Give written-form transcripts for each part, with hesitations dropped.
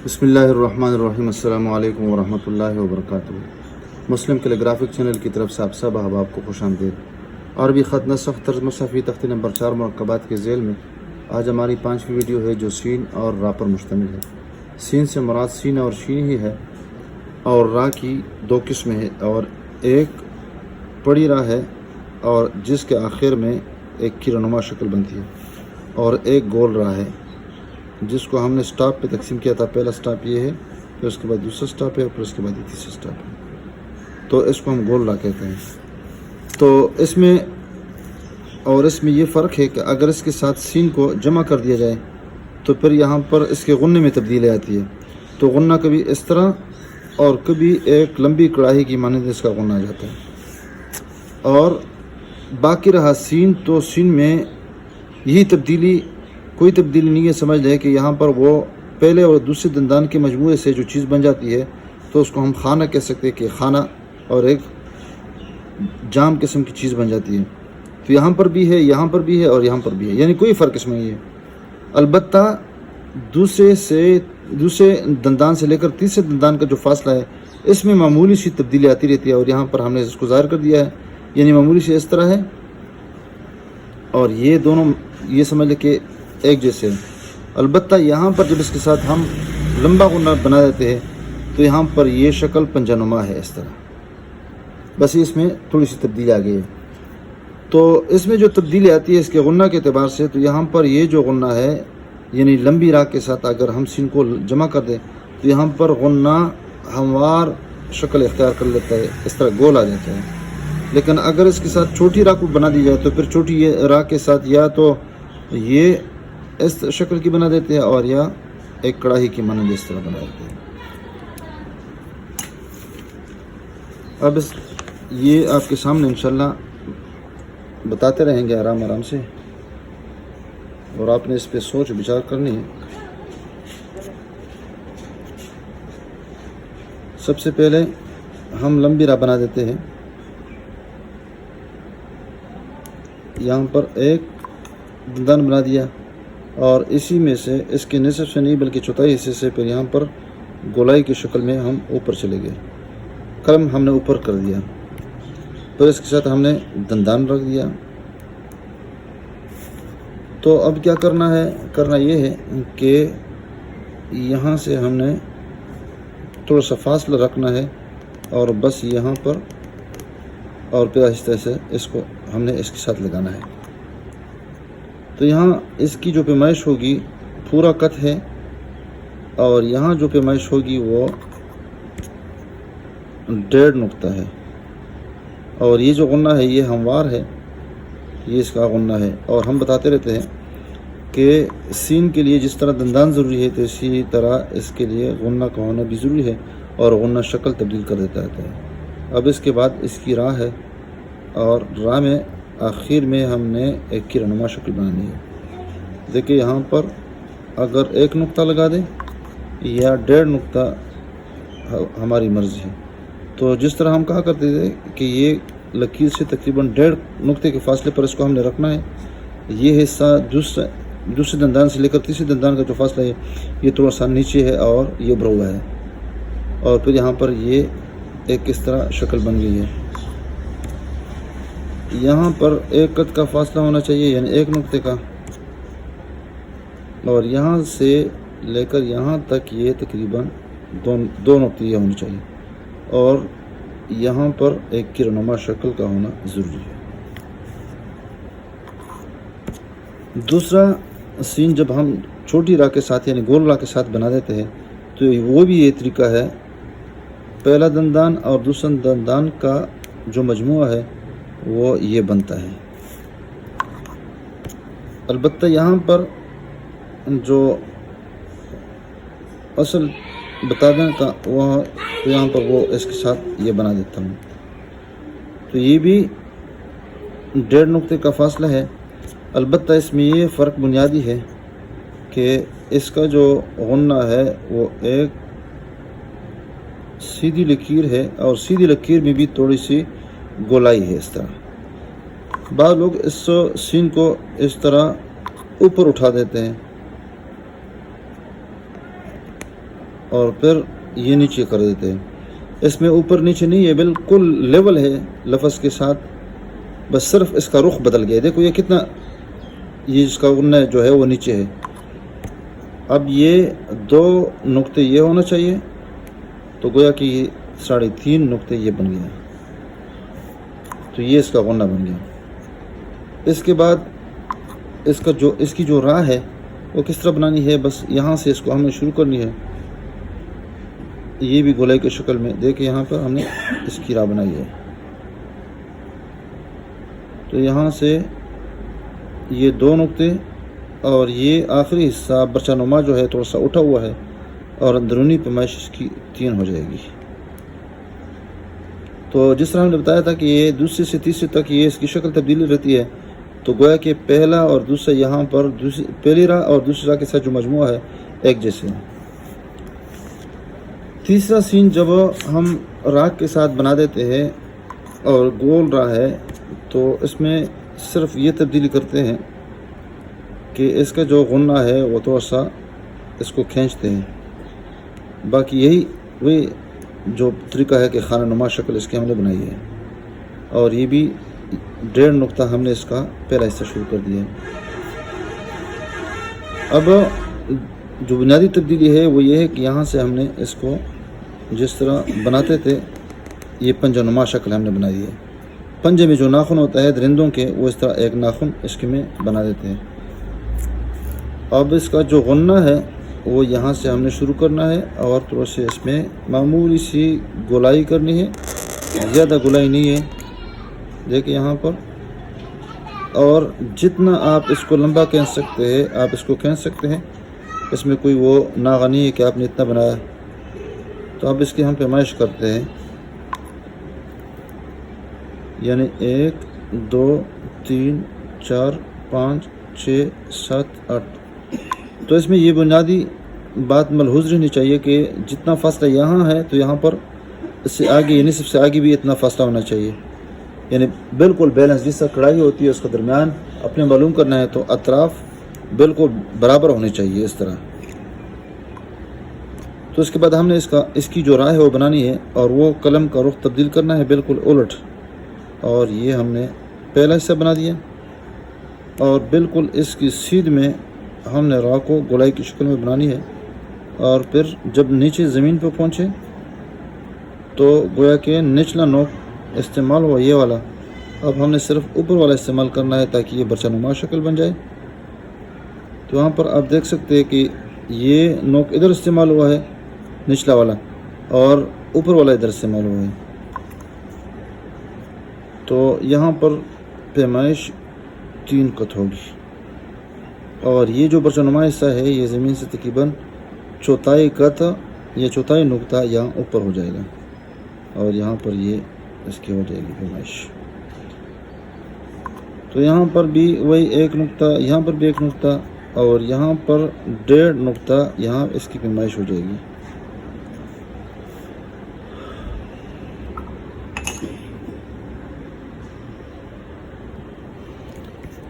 بسم اللہ الرحمن الرحیم۔ السلام علیکم ورحمۃ اللہ وبرکاتہ۔ مسلم کیلیگرافک چینل کی طرف سے آپ سب احباب کو خوش آمدید۔ عربی خط نسخ طرز مصحفی تختی نمبر 4 مرکبات کے ذیل میں آج ہماری 5ویں ویڈیو ہے جو سین اور را پر مشتمل ہے۔ سین سے مراد سین اور شین ہی ہے، اور را کی 2 قسمیں ہیں، اور ایک پڑی را ہے اور جس کے آخر میں ایک کرنما شکل بنتی ہے، اور ایک گول را ہے جس کو ہم نے سٹاپ پہ تقسیم کیا تھا۔ پہلا سٹاپ یہ ہے، پھر اس کے بعد دوسرا سٹاپ ہے، اور پھر اس کے بعد یہ تیسرا سٹاپ ہے، تو اس کو ہم گول را کہتے ہیں۔ تو اس میں یہ فرق ہے کہ اگر اس کے ساتھ سین کو جمع کر دیا جائے تو پھر یہاں پر اس کے غنّے میں تبدیلی آتی ہے۔ تو غنّہ کبھی اس طرح اور کبھی ایک لمبی کڑاہی کی مانند اس کا غنّہ آ جاتا ہے، اور باقی رہا سین، تو سین میں یہی کوئی تبدیلی نہیں ہے۔ سمجھ لیں کہ یہاں پر وہ پہلے اور دوسرے دندان کے مجموعے سے جو چیز بن جاتی ہے تو اس کو ہم خانہ کہہ سکتے ہیں، کہ خانہ اور ایک جام قسم کی چیز بن جاتی ہے۔ تو یہاں پر بھی ہے، یہاں پر بھی ہے، اور یہاں پر بھی ہے، یعنی کوئی فرق اس میں نہیں ہے۔ البتہ دوسرے دندان سے لے کر تیسرے دندان کا جو فاصلہ ہے اس میں معمولی سی تبدیلی آتی رہتی ہے، اور یہاں پر ہم نے اس کو ظاہر کر دیا ہے، یعنی معمولی سی اس طرح ہے، اور یہ دونوں یہ سمجھ لیں کہ ایک جیسے ہیں۔ البتہ یہاں پر جب اس کے ساتھ ہم لمبا غنّہ بنا دیتے ہیں تو یہاں پر یہ شکل پنجہ نما ہے، اس طرح، بس اس میں تھوڑی سی تبدیلی آ گئی ہے۔ تو اس میں جو تبدیلی آتی ہے اس کے غنّہ کے اعتبار سے، تو یہاں پر یہ جو غنّہ ہے، یعنی لمبی راہ کے ساتھ اگر ہم سین کو جمع کر دیں تو یہاں پر غنّہ ہموار شکل اختیار کر لیتا ہے، اس طرح گول آ جاتا ہے۔ لیکن اگر اس کے ساتھ چھوٹی راہ کو بنا دی جائے تو پھر چھوٹی راہ کے ساتھ یا تو یہ اس شکل کی بنا دیتے ہیں، اور یا ایک کڑاہی کی مانند اس طرح بنا دیتے ہیں۔ اب یہ آپ کے سامنے انشاءاللہ بتاتے رہیں گے آرام سے، اور آپ نے اس پہ سوچ بچار کرنی ہے۔ سب سے پہلے ہم لمبی راہ بنا دیتے ہیں۔ یہاں پر ایک دندان بنا دیا، اور اسی میں سے اس کے نصف سے نہیں بلکہ چوتھائی حصے سے پھر یہاں پر گولائی کی شکل میں ہم اوپر چلے گئے، قلم ہم نے اوپر کر دیا، پھر اس کے ساتھ ہم نے دندان رکھ دیا۔ تو اب کیا کرنا یہ ہے کہ یہاں سے ہم نے تھوڑا سا فاصلہ رکھنا ہے، اور بس یہاں پر، اور پھر آہستہ سے اس کو ہم نے اس کے ساتھ لگانا ہے۔ تو یہاں اس کی جو پیمائش ہوگی پورا کت ہے، اور یہاں جو پیمائش ہوگی وہ 1.5 نقطہ ہے، اور یہ جو غنّہ ہے یہ ہموار ہے، یہ اس کا غنّہ ہے۔ اور ہم بتاتے رہتے ہیں کہ سین کے لیے جس طرح دندان ضروری ہے تو اسی طرح اس کے لیے غنّہ کا ہونا بھی ضروری ہے، اور غنّہ شکل تبدیل کر دیتا رہتا ہے۔ اب اس کے بعد اس کی راہ ہے، اور راہ میں آخر میں ہم نے ایک کرنما شکل بنانی ہے۔ دیکھیں یہاں پر اگر 1 نقطہ لگا دیں یا 1.5 نقطہ ہماری مرضی ہے، تو جس طرح ہم کہا کرتے تھے کہ یہ لکیر سے تقریباً 1.5 نقطے کے فاصلے پر اس کو ہم نے رکھنا ہے۔ یہ حصہ دوسرے دندان سے لے کر تیسرے دندان کا جو فاصلہ ہے یہ تھوڑا سا نیچے ہے اور یہ ابھرا ہوا ہے، اور پھر یہاں پر یہ ایک اس طرح شکل بن گئی ہے۔ یہاں پر 1 قط کا فاصلہ ہونا چاہیے، یعنی 1 نقطے کا، اور یہاں سے لے کر یہاں تک یہ تقریباً 2 نقطے یہ ہونے چاہیے، اور یہاں پر ایک کرنما شکل کا ہونا ضروری ہے۔ دوسرا سین جب ہم چھوٹی راہ کے ساتھ یعنی گول راہ کے ساتھ بنا دیتے ہیں تو وہ بھی یہ طریقہ ہے، پہلا دندان اور دوسرا دندان کا جو مجموعہ ہے وہ یہ بنتا ہے۔ البتہ یہاں پر جو اصل بتا دیں کا وہ یہاں پر وہ اس کے ساتھ یہ بنا دیتا ہوں، تو یہ بھی 1.5 نقطے کا فاصلہ ہے۔ البتہ اس میں یہ فرق بنیادی ہے کہ اس کا جو غنّہ ہے وہ ایک سیدھی لکیر ہے، اور سیدھی لکیر میں بھی تھوڑی سی گولائی ہے۔ اس طرح بعض لوگ اس سین کو اس طرح اوپر اٹھا دیتے ہیں، اور پھر یہ نیچے کر دیتے ہیں. اس میں اوپر نیچے نہیں ہے، بالکل لیول ہے لفظ کے ساتھ، بس صرف اس کا رخ بدل گیا. دیکھو یہ کتنا، یہ اس کا غنہ جو ہے وہ نیچے ہے. اب یہ 2 نقطے یہ ہونا چاہیے، تو گویا کہ یہ 3.5 نقطے یہ بن گیا، تو یہ اس کا غنہ بن گیا. اس کے بعد اس کی جو راہ ہے وہ کس طرح بنانی ہے، بس یہاں سے اس کو ہم نے شروع کرنی ہے. یہ بھی گولائی کی شکل میں، دیکھیں یہاں پر ہم نے اس کی راہ بنائی ہے. تو یہاں سے یہ 2 نقطے اور یہ آخری حصہ برچہ نما جو ہے تھوڑا سا اٹھا ہوا ہے، اور اندرونی پیمائش اس کی 3 ہو جائے گی. تو جس طرح ہم نے بتایا تھا کہ یہ دوسرے سے تیسرے تک یہ اس کی شکل تبدیلی رہتی ہے، تو گویا کہ پہلا اور دوسرا یہاں پر پہلی راہ اور دوسری راہ کے ساتھ جو مجموعہ ہے ایک جیسے ہیں. تیسرا سین جب ہم راگ کے ساتھ بنا دیتے ہیں اور گول راہ ہے، تو اس میں صرف یہ تبدیلی کرتے ہیں کہ اس کا جو غنہ ہے وہ تھوڑا سا اس کو کھینچتے ہیں. باقی وہی جو طریقہ ہے کہ خانہ نما شکل اس کی ہم نے بنائی ہے. اور یہ بھی 1.5 نقطہ ہم نے اس کا پہلا حصہ شروع کر دیا ہے. اب جو بنیادی تبدیلی ہے وہ یہ ہے کہ یہاں سے ہم نے اس کو جس طرح بناتے تھے، یہ پنجہ نما شکل ہم نے بنائی ہے. پنجے میں جو ناخن ہوتا ہے درندوں کے، وہ اس طرح ایک ناخن اس کے میں بنا دیتے ہیں. اب اس کا جو غنہ ہے وہ یہاں سے ہم نے شروع کرنا ہے، اور تھوڑا سے اس میں معمولی سی گولائی کرنی ہے، زیادہ گولائی نہیں ہے. دیکھیں یہاں پر، اور جتنا آپ اس کو لمبا کھینچ سکتے ہیں آپ اس کو کھینچ سکتے ہیں. اس میں کوئی وہ ناغہ نہیں ہے کہ آپ نے اتنا بنایا. تو اب اس کی ہم پیمائش کرتے ہیں، یعنی 1 2 3 4 5 6 7 8. تو اس میں یہ بنیادی بات ملحوظ رہنی چاہیے کہ جتنا فاصلہ یہاں ہے تو یہاں پر اس سے آگے، یعنی نصف سے آگے بھی اتنا فاصلہ ہونا چاہیے. یعنی بالکل بیلنس، جس طرح کڑھائی ہوتی ہے اس کا درمیان اپنے معلوم کرنا ہے تو اطراف بالکل برابر ہونے چاہیے اس طرح. تو اس کے بعد ہم نے اس کی جو راہ ہے وہ بنانی ہے، اور وہ قلم کا رخ تبدیل کرنا ہے بالکل الٹ. اور یہ ہم نے پہلا حصہ بنا دیا، اور بالکل اس کی سیدھ میں ہم نے راہ کو گولائی کی شکل میں بنانی ہے. اور پھر جب نیچے زمین پہ پہنچے تو گویا کہ نچلا نوک استعمال ہوا یہ والا. اب ہم نے صرف اوپر والا استعمال کرنا ہے تاکہ یہ برچہ نما شکل بن جائے. تو وہاں پر آپ دیکھ سکتے ہیں کہ یہ نوک ادھر استعمال ہوا ہے نچلا والا، اور اوپر والا ادھر استعمال ہوا ہے. تو یہاں پر پیمائش 3 قط ہوگی، اور یہ جو برچہ نما حصہ ہے یہ زمین سے تقریباً 1/4 قط یا 1/4 نقطہ یہاں اوپر ہو جائے گا، اور یہاں پر یہ اس کی ہو جائے گی پیمائش. تو یہاں پر بھی وہی 1 نقطہ، یہاں پر بھی 1 نقطہ، اور یہاں پر 1.5 نقطہ یہاں اس کی پیمائش ہو جائے گی.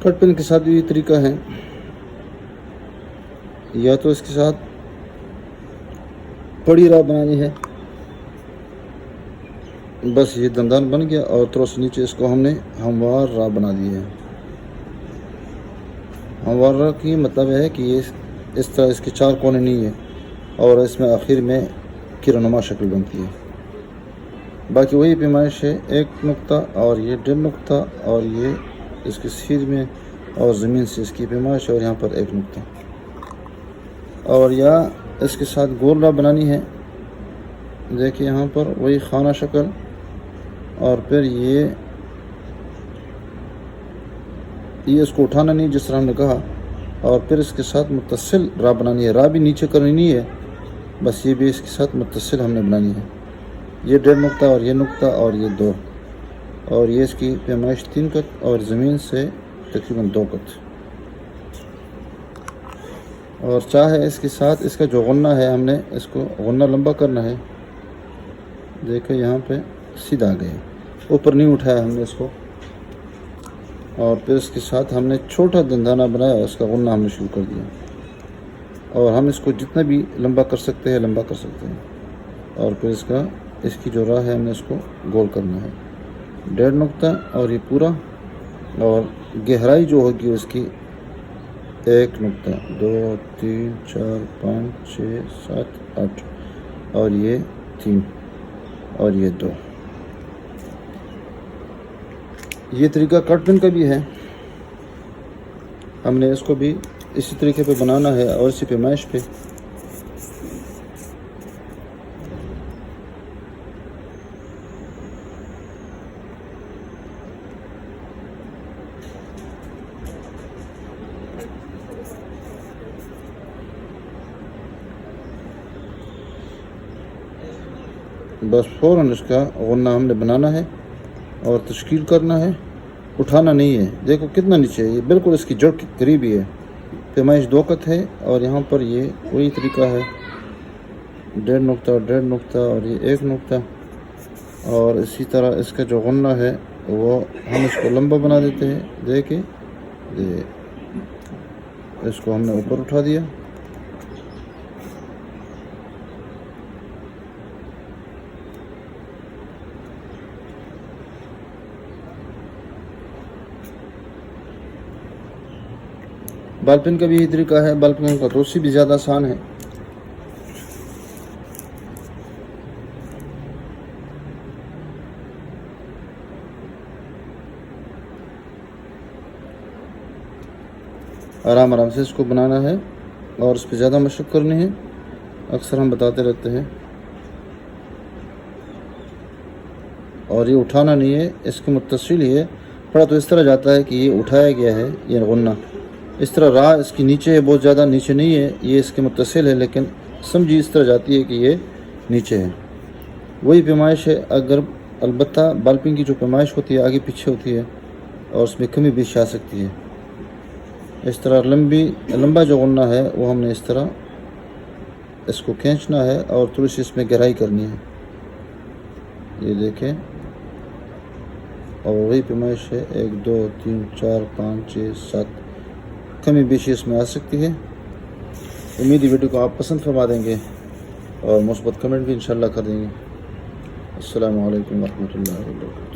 کٹ پین کے ساتھ بھی یہ طریقہ ہے، یا تو اس کے ساتھ پڑی راہ بنانی ہے، بس یہ دندان بن گیا، اور تھوڑا سا نیچے اس کو ہم نے ہموار راہ بنا دی ہے. ہموار راہ کی مطلب ہے کہ یہ اس طرح اس کے 4 کونے نہیں ہے، اور اس میں آخر میں کرنما شکل بنتی ہے. باقی وہی پیمائش ہے، 1 نقطہ اور یہ 1.5 نقطہ، اور یہ اس کی سیدھ میں اور زمین سے اس کی پیمائش، اور یہاں پر 1 نقطہ. اور یا اس کے ساتھ گول راہ بنانی ہے. دیکھیں یہاں پر وہی خانہ شکل، اور پھر یہ اس کو اٹھانا نہیں جس طرح ہم نے کہا، اور پھر اس کے ساتھ متصل راہ بنانی ہے. راہ بھی نیچے کرنی نہیں ہے، بس یہ بھی اس کے ساتھ متصل ہم نے بنانی ہے. یہ 1.5 نقطہ اور یہ نقطہ اور یہ 2، اور یہ اس کی پیمائش 3 قط، اور زمین سے تقریباً 2 قط. اور چاہے اس کے ساتھ اس کا جو غنہ ہے ہم نے اس کو غنہ لمبا کرنا ہے. دیکھیں یہاں پہ سیدھا آ گئے، اوپر نہیں اٹھایا ہم نے اس کو. اور پھر اس کے ساتھ ہم نے چھوٹا دندانہ بنایا، اس کا غنہ ہم نے شروع کر دیا. اور ہم اس کو جتنا بھی لمبا کر سکتے ہیں لمبا کر سکتے ہیں. اور پھر اس کی جو راہ ہے ہم نے اس کو گول کرنا ہے 1.5 نقطہ اور یہ پورا. اور گہرائی جو ہوگی اس کی 1 نقطہ 2 3 4 5 6 7 8 اور یہ 3 اور یہ 2. یہ طریقہ کٹ پن کا بھی ہے. ہم نے اس کو بھی اسی طریقے پہ بنانا ہے اور اسی پیمائش پہ. بس فوراً اس کا غنہ ہم نے بنانا ہے اور تشکیل کرنا ہے. اٹھانا نہیں ہے. دیکھو کتنا نیچے ہے. یہ بالکل اس کی جڑ کے قریب ہی ہے. پیمائش 2 قط ہے اور یہاں پر یہ وہی طریقہ ہے 1.5 نقطہ 1.5 نقطہ اور یہ 1 نقطہ. اور اسی طرح اس کا جو غنہ ہے وہ ہم اس کو لمبا بنا دیتے ہیں. دیکھیں اس کو ہم نے اوپر اٹھا دیا. بال پن کا بھی یہی طریقہ ہے. بال پن کا تو اس سے بھی زیادہ آسان ہے. آرام آرام سے اس کو بنانا ہے اور اس پہ زیادہ مشق کرنی ہے. اکثر ہم بتاتے رہتے ہیں. اور یہ اٹھانا نہیں ہے. اس کے متصل ہی ہے. پڑا تو اس طرح جاتا ہے کہ یہ اٹھایا گیا ہے. یہ غنہ اس طرح راہ اس کی نیچے ہے. بہت زیادہ نیچے نہیں ہے. یہ اس کے متصل ہے لیکن سمجھی اس طرح جاتی ہے کہ یہ نیچے ہے. وہی پیمائش ہے. اگر البتہ بال پن کی جو پیمائش ہوتی ہے آگے پیچھے ہوتی ہے اور اس میں کمی بیشی آ سکتی ہے. اس طرح لمبا جو غنہ ہے وہ ہم نے اس طرح اس کو کھینچنا ہے اور تھوڑی سی اس میں گہرائی کرنی ہے. یہ دیکھیں. اور وہی پیمائش ہے 1 2 3 4 5 6 7. کمی بیشی اس میں آ سکتی ہے. امید ویڈیو کو آپ پسند فرما دیں گے اور مثبت کمنٹ بھی انشاءاللہ کر دیں گے. السلام علیکم ورحمۃ اللہ وبرکاتہ.